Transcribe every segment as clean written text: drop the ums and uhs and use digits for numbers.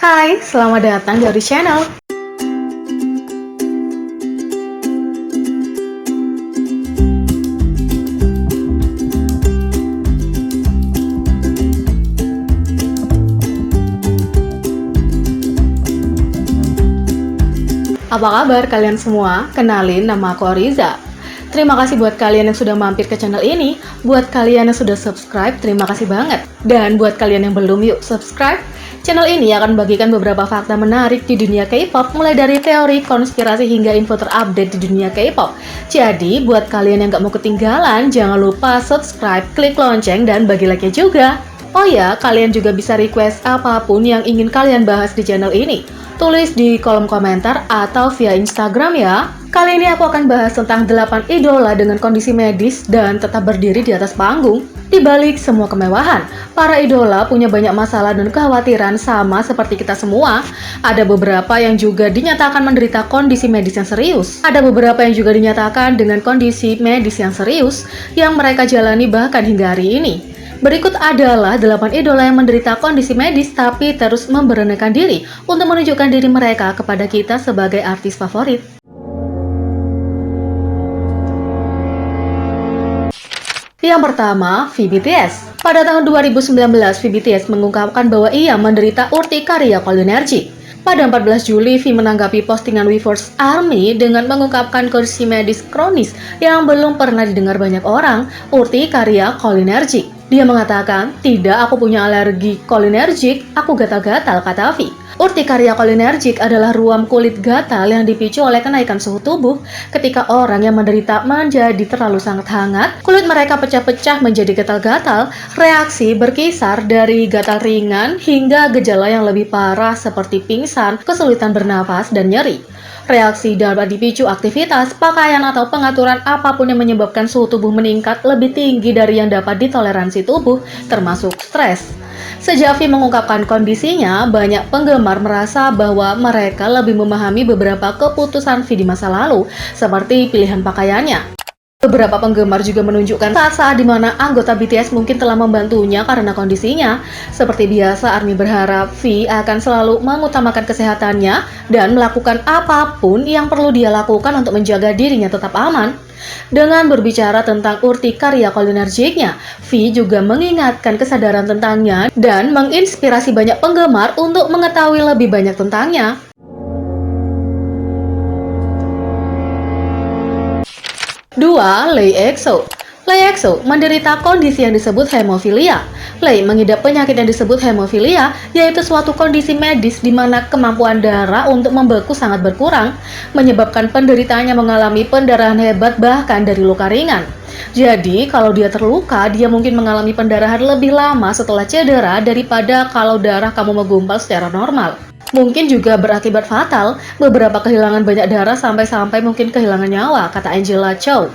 Hai, selamat datang di Audis Channel. Apa kabar kalian semua? Kenalin, nama aku Oriza. Terima kasih buat kalian yang sudah mampir ke channel ini. Buat kalian yang sudah subscribe, terima kasih banget. Dan buat kalian yang belum, yuk subscribe. Channel ini akan membagikan beberapa fakta menarik di dunia K-pop, mulai dari teori, konspirasi, hingga info terupdate di dunia K-pop. Jadi, buat kalian yang gak mau ketinggalan, jangan lupa subscribe, klik lonceng, dan bagi like-nya juga. Oh ya, kalian juga bisa request apapun yang ingin kalian bahas di channel ini. Tulis di kolom komentar atau via Instagram ya. Kali ini aku akan bahas tentang 8 idola dengan kondisi medis dan tetap berdiri di atas panggung. Di balik semua kemewahan, para idola punya banyak masalah dan kekhawatiran sama seperti kita semua. Ada beberapa yang juga dinyatakan menderita kondisi medis yang serius. Ada beberapa yang juga dinyatakan dengan kondisi medis yang serius yang mereka jalani bahkan hingga hari ini. Berikut adalah 8 idola yang menderita kondisi medis tapi terus memberanikan diri untuk menunjukkan diri mereka kepada kita sebagai artis favorit. Yang pertama, VBTS. Pada tahun 2019, VBTS mengungkapkan bahwa ia menderita urtikaria kolinergik. Pada 14 Juli, V menanggapi postingan Weverse Army dengan mengungkapkan kondisi medis kronis yang belum pernah didengar banyak orang, urtikaria kolinergik. Dia mengatakan, "Tidak, aku punya alergi kolinergik, aku gatal-gatal," kata V. Urtikaria kolinergik adalah ruam kulit gatal yang dipicu oleh kenaikan suhu tubuh. Ketika orang yang menderita menjadi terlalu sangat hangat, kulit mereka pecah-pecah menjadi gatal-gatal. Reaksi berkisar dari gatal ringan hingga gejala yang lebih parah seperti pingsan, kesulitan bernafas, dan nyeri. Reaksi dapat dipicu aktivitas, pakaian, atau pengaturan apapun yang menyebabkan suhu tubuh meningkat lebih tinggi dari yang dapat ditoleransi tubuh, termasuk stres. Sejak V mengungkapkan kondisinya, banyak penggemar merasa bahwa mereka lebih memahami beberapa keputusan V di masa lalu, seperti pilihan pakaiannya. Beberapa penggemar juga menunjukkan saat-saat di mana anggota BTS mungkin telah membantunya karena kondisinya. Seperti biasa, ARMY berharap V akan selalu mengutamakan kesehatannya dan melakukan apapun yang perlu dia lakukan untuk menjaga dirinya tetap aman. Dengan berbicara tentang urtikaria kolinergiknya, V juga mengingatkan kesadaran tentangnya dan menginspirasi banyak penggemar untuk mengetahui lebih banyak tentangnya. 2. Lee EXO. Lee EXO menderita kondisi yang disebut hemofilia. Lee mengidap penyakit yang disebut hemofilia, yaitu suatu kondisi medis di mana kemampuan darah untuk membeku sangat berkurang, menyebabkan penderitaannya mengalami pendarahan hebat bahkan dari luka ringan. Jadi, kalau dia terluka, dia mungkin mengalami pendarahan lebih lama setelah cedera daripada kalau darah kamu menggumpal secara normal. Mungkin juga berakibat fatal, beberapa kehilangan banyak darah sampai-sampai mungkin kehilangan nyawa, kata Angela Chow.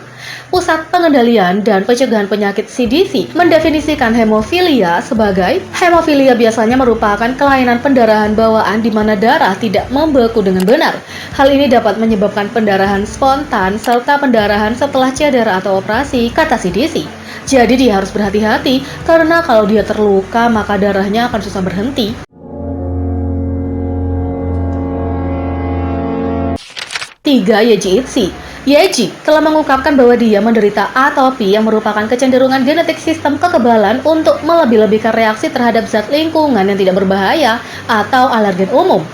Pusat Pengendalian dan Pencegahan Penyakit CDC mendefinisikan hemofilia sebagai hemofilia biasanya merupakan kelainan pendarahan bawaan di mana darah tidak membeku dengan benar. Hal ini dapat menyebabkan pendarahan spontan serta pendarahan setelah cedera atau operasi, kata CDC. Jadi dia harus berhati-hati karena kalau dia terluka maka darahnya akan susah berhenti. 3. Yeji Itzy. Yeji telah mengungkapkan bahwa dia menderita atopi yang merupakan kecenderungan genetik sistem kekebalan untuk melebih-lebihkan reaksi terhadap zat lingkungan yang tidak berbahaya atau alergen umum.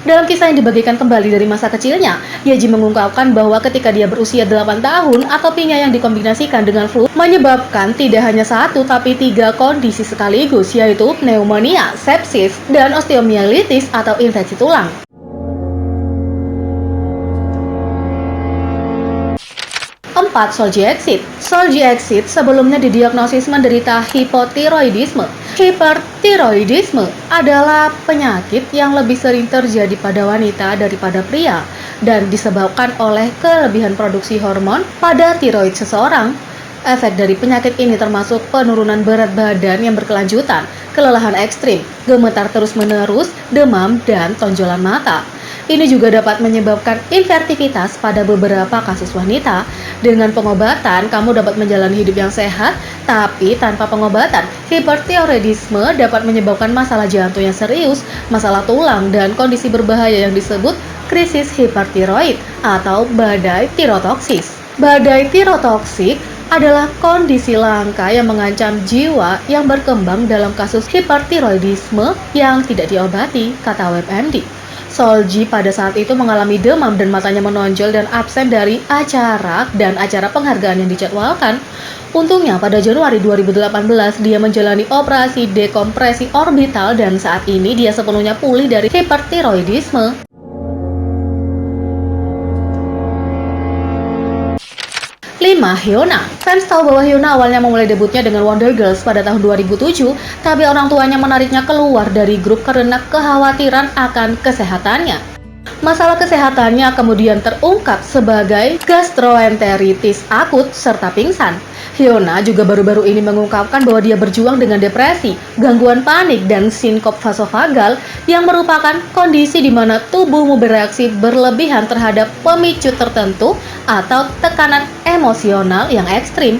Dalam kisah yang dibagikan kembali dari masa kecilnya, Yeji mengungkapkan bahwa ketika dia berusia 8 tahun, atopinya yang dikombinasikan dengan flu menyebabkan tidak hanya satu tapi 3 kondisi sekaligus, yaitu pneumonia, sepsis, dan osteomyelitis atau infeksi tulang. 4. Solji Exit. Solji Exit sebelumnya didiagnosis menderita hipotiroidisme. Hipertiroidisme adalah penyakit yang lebih sering terjadi pada wanita daripada pria dan disebabkan oleh kelebihan produksi hormon pada tiroid seseorang. Efek dari penyakit ini termasuk penurunan berat badan yang berkelanjutan, kelelahan ekstrim, gemetar terus-menerus, demam, dan tonjolan mata. Ini juga dapat menyebabkan infertilitas pada beberapa kasus wanita. Dengan pengobatan, kamu dapat menjalani hidup yang sehat, tapi tanpa pengobatan, hipertiroidisme dapat menyebabkan masalah jantung yang serius, masalah tulang, dan kondisi berbahaya yang disebut krisis hipertiroid atau badai tirotoksis. Badai tirotoksik adalah kondisi langka yang mengancam jiwa yang berkembang dalam kasus hipertiroidisme yang tidak diobati, kata WebMD. Solji pada saat itu mengalami demam dan matanya menonjol dan absen dari acara penghargaan yang dijadwalkan. Untungnya pada Januari 2018 dia menjalani operasi dekompresi orbital dan saat ini dia sepenuhnya pulih dari hipertiroidisme. 5. Hyuna. Fans tahu bahwa Hyuna awalnya memulai debutnya dengan Wonder Girls pada tahun 2007, tapi orang tuanya menariknya keluar dari grup karena kekhawatiran akan kesehatannya. Masalah kesehatannya kemudian terungkap sebagai gastroenteritis akut serta pingsan. Hyuna juga baru-baru ini mengungkapkan bahwa dia berjuang dengan depresi, gangguan panik, dan sinkop vasovagal yang merupakan kondisi di mana tubuhmu bereaksi berlebihan terhadap pemicu tertentu atau tekanan emosional yang ekstrim.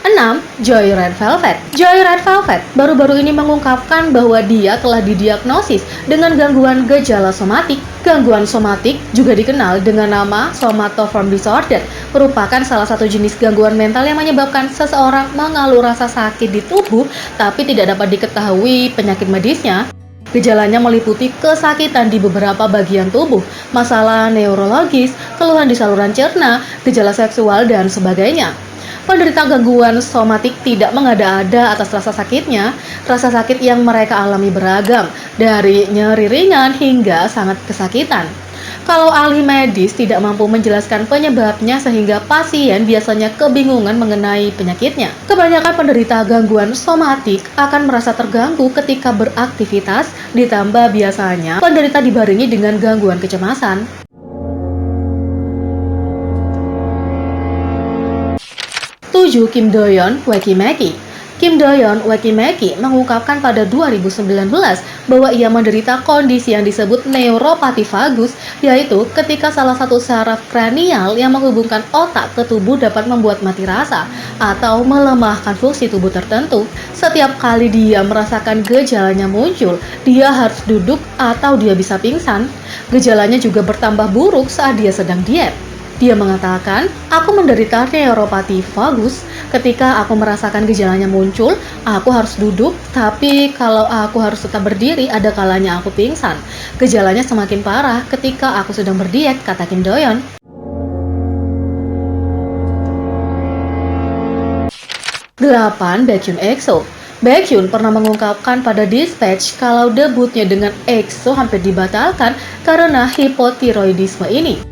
6. Joy Red Velvet. Joy Red Velvet baru-baru ini mengungkapkan bahwa dia telah didiagnosis dengan gangguan gejala somatik. Gangguan somatik juga dikenal dengan nama somatoform disorder, merupakan salah satu jenis gangguan mental yang menyebabkan seseorang mengeluh rasa sakit di tubuh tapi tidak dapat diketahui penyakit medisnya. Gejalanya meliputi kesakitan di beberapa bagian tubuh, masalah neurologis, keluhan di saluran cerna, gejala seksual, dan sebagainya. Penderita gangguan somatik tidak mengada-ada atas rasa sakitnya. Rasa sakit yang mereka alami beragam, dari nyeri ringan hingga sangat kesakitan. Kalau ahli medis tidak mampu menjelaskan penyebabnya sehingga pasien biasanya kebingungan mengenai penyakitnya. Kebanyakan penderita gangguan somatik akan merasa terganggu ketika beraktivitas, ditambah biasanya penderita dibarengi dengan gangguan kecemasan. 7. Kim Do-yeon, Weki-meki. Kim Do-yeon, Weki-meki mengungkapkan pada 2019 bahwa ia menderita kondisi yang disebut neuropati vagus, yaitu ketika salah satu saraf kranial yang menghubungkan otak ke tubuh dapat membuat mati rasa atau melemahkan fungsi tubuh tertentu. Setiap kali dia merasakan gejalanya muncul, dia harus duduk atau dia bisa pingsan. Gejalanya juga bertambah buruk saat dia sedang diet. Dia mengatakan, aku menderita neuropati vagus. Ketika aku merasakan gejalanya muncul, aku harus duduk, tapi kalau aku harus tetap berdiri, ada kalanya aku pingsan. Gejalanya semakin parah ketika aku sedang berdiet, kata Kim Do-yeon. 8. Baekhyun EXO. Baekhyun pernah mengungkapkan pada Dispatch kalau debutnya dengan EXO hampir dibatalkan karena hipotiroidisme ini.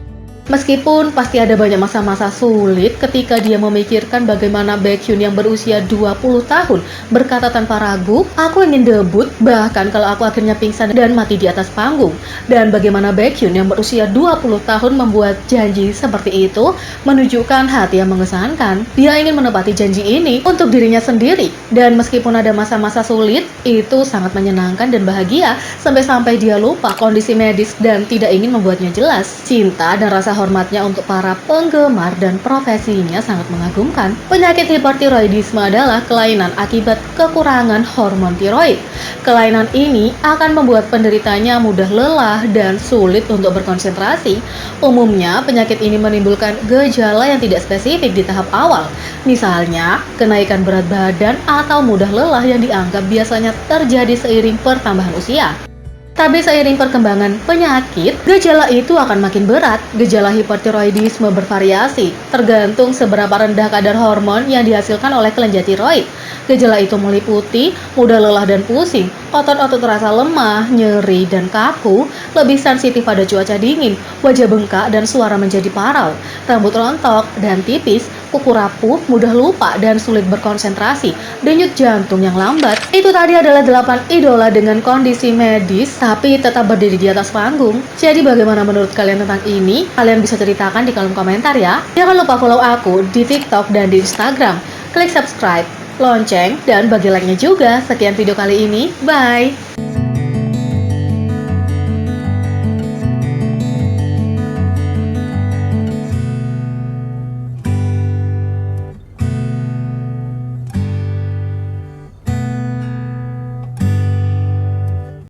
Meskipun pasti ada banyak masa-masa sulit ketika dia memikirkan bagaimana Baekhyun yang berusia 20 tahun berkata tanpa ragu, aku ingin debut bahkan kalau aku akhirnya pingsan dan mati di atas panggung. Dan bagaimana Baekhyun yang berusia 20 tahun membuat janji seperti itu menunjukkan hati yang mengesankan. Dia ingin menepati janji ini untuk dirinya sendiri. Dan meskipun ada masa-masa sulit, itu sangat menyenangkan dan bahagia sampai-sampai dia lupa kondisi medis dan tidak ingin membuatnya jelas. Cinta dan rasa hormatnya untuk para penggemar dan profesinya sangat mengagumkan. Penyakit hipertiroidisme adalah kelainan akibat kekurangan hormon tiroid. Kelainan ini akan membuat penderitanya mudah lelah dan sulit untuk berkonsentrasi. Umumnya, penyakit ini menimbulkan gejala yang tidak spesifik di tahap awal. Misalnya, kenaikan berat badan atau mudah lelah yang dianggap biasanya terjadi seiring pertambahan usia. Tapi seiring perkembangan penyakit, gejala itu akan makin berat. Gejala hipertiroidisme bervariasi, tergantung seberapa rendah kadar hormon yang dihasilkan oleh kelenjar tiroid. Gejala itu meliputi mudah lelah dan pusing, otot-otot terasa lemah, nyeri, dan kaku, lebih sensitif pada cuaca dingin, wajah bengkak dan suara menjadi parau, rambut rontok dan tipis, kuku rapuh, mudah lupa dan sulit berkonsentrasi, denyut jantung yang lambat. Itu tadi adalah 8 idola dengan kondisi medis tapi tetap berdiri di atas panggung. Jadi bagaimana menurut kalian tentang ini? Kalian bisa ceritakan di kolom komentar ya. Jangan lupa follow aku di TikTok dan di Instagram. Klik subscribe. lonceng, dan bagi like-nya juga. Sekian video kali ini, bye!